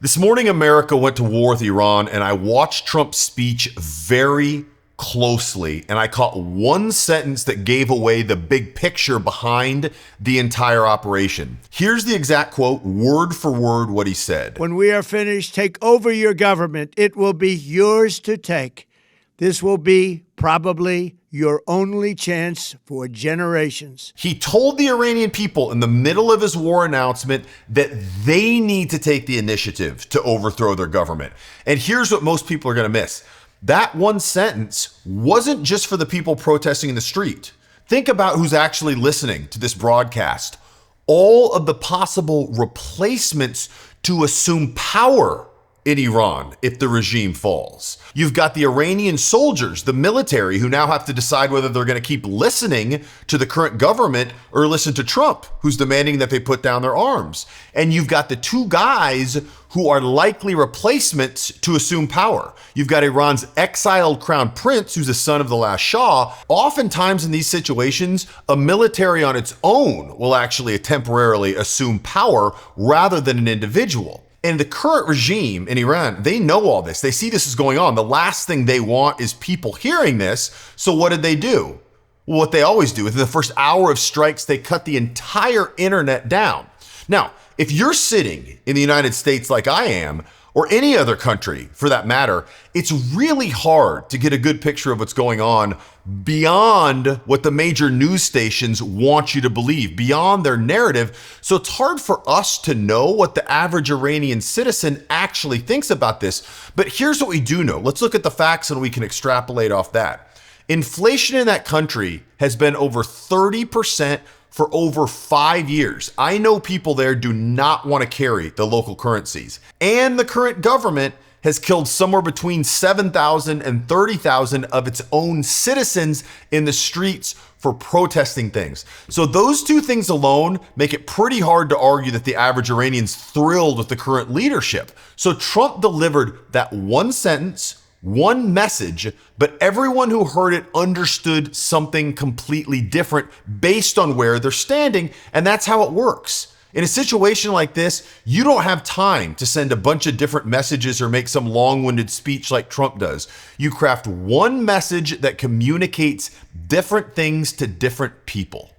This morning, America went to war with Iran, and I watched Trump's speech very closely, and I caught one sentence that gave away the big picture behind the entire operation. Here's the exact quote, word for word, what he said. When we are finished, take over your government. It will be yours to take. This will be probably your only chance for generations. He told the Iranian people in the middle of his war announcement that they need to take the initiative to overthrow their government. And here's what most people are going to miss. That one sentence wasn't just for the people protesting in the street. Think about who's actually listening to this broadcast. All of the possible replacements to assume power in Iran if the regime falls. You've got the Iranian soldiers, the military, who now have to decide whether they're going to keep listening to the current government or listen to Trump, who's demanding that they put down their arms. And you've got the two guys who are likely replacements to assume power. You've got Iran's exiled crown prince, who's a son of the last Shah. Oftentimes in these situations, a military on its own will actually temporarily assume power rather than an individual. And the current regime in Iran, they know all this. They see this is going on. The last thing they want is people hearing this. So what did they do? Well, what they always do. Within the first hour of strikes, they cut the entire internet down. Now, if you're sitting in the United States like I am, or any other country for that matter, it's really hard to get a good picture of what's going on beyond what the major news stations want you to believe, beyond their narrative. So it's hard for us to know what the average Iranian citizen actually thinks about this. But here's what we do know. Let's look at the facts and we can extrapolate off that. Inflation in that country has been over 30% for over 5 years. I know people there do not want to carry the local currencies. And the current government has killed somewhere between 7,000 and 30,000 of its own citizens in the streets for protesting things. So those two things alone make it pretty hard to argue that the average Iranian's thrilled with the current leadership. So Trump delivered that one sentence, one message, but everyone who heard it understood something completely different based on where they're standing. And that's how it works. In a situation like this, you don't have time to send a bunch of different messages or make some long-winded speech like Trump does. You craft one message that communicates different things to different people.